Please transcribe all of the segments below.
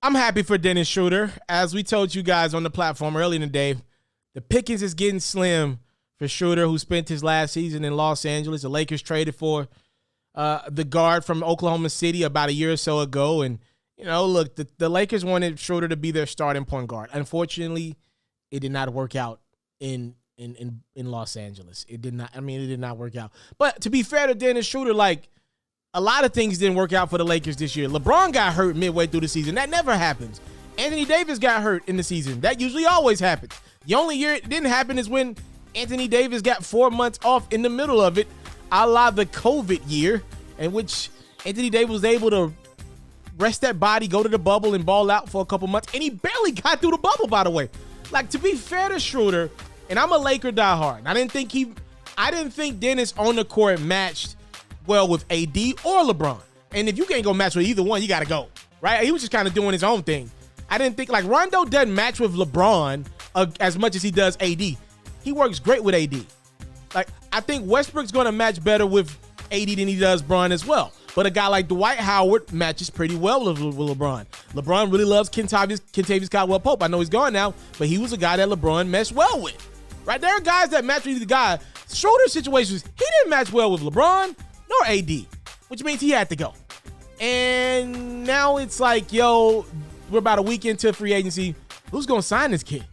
I'm happy for Dennis Schroder. As we told you guys on the platform earlier in the day, the pickings is getting slim for Schroder, who spent his last season in Los Angeles. The Lakers traded for the guard from Oklahoma City about a year or so ago. And, look, the Lakers wanted Schroder to be their starting point guard. Unfortunately, it did not work out in Los Angeles. It did not work out. But to be fair to Dennis Schroder, a lot of things didn't work out for the Lakers this year. LeBron got hurt midway through the season. That never happens. Anthony Davis got hurt in the season. That usually always happens. The only year it didn't happen is when Anthony Davis got 4 months off in the middle of it, a la the COVID year, in which Anthony Davis was able to rest that body, go to the bubble, and ball out for a couple months. And he barely got through the bubble, by the way. To be fair to Schroder, and I'm a Laker diehard, I didn't think Dennis on the court matched well with AD or LeBron. And if you can't go match with either one, you got to go, right? He was just kind of doing his own thing. I didn't think, Rondo doesn't match with LeBron as much as he does AD. He works great with AD. I think Westbrook's going to match better with AD than he does Bron as well. But a guy like Dwight Howard matches pretty well with LeBron. LeBron really loves Kentavious Caldwell-Pope. I know he's gone now, but he was a guy that LeBron meshed well with. Right? There are guys that match with either guy. Schroeder's situations, he didn't match well with LeBron nor AD, which means he had to go. And now it's we're about a week into free agency. Who's going to sign this kid?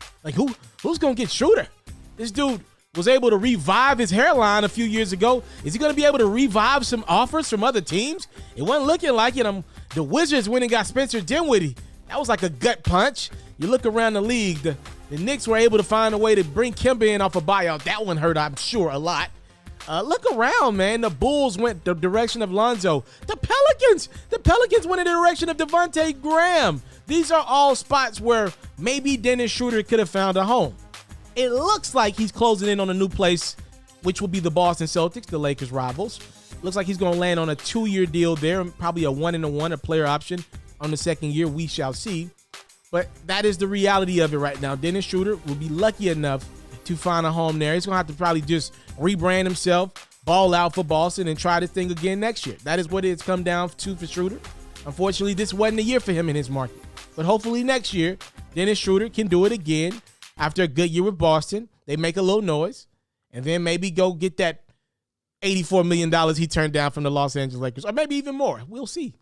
Who's going to get Schroder? This dude was able to revive his hairline a few years ago. Is he going to be able to revive some offers from other teams? It wasn't looking like it. The Wizards went and got Spencer Dinwiddie. That was like a gut punch. You look around the league, the Knicks were able to find a way to bring Kemba in off a buyout. That one hurt, I'm sure, a lot. Look around, man. The Bulls went the direction of Lonzo. The Pelicans went in the direction of Devontae Graham. These are all spots where maybe Dennis Schroder could have found a home. It looks like he's closing in on a new place, which will be the Boston Celtics, the Lakers' rivals. Looks like he's going to land on a 2-year deal there, probably a 1-1, a player option on the second year. We shall see. But that is the reality of it right now. Dennis Schroder will be lucky enough to find a home there. He's going to have to probably just rebrand himself, ball out for Boston, and try this thing again next year. That is what it's come down to for Schroder. Unfortunately, this wasn't a year for him in his market. But hopefully next year, Dennis Schroder can do it again. After a good year with Boston, they make a little noise, and then maybe go get that $84 million he turned down from the Los Angeles Lakers, or maybe even more. We'll see.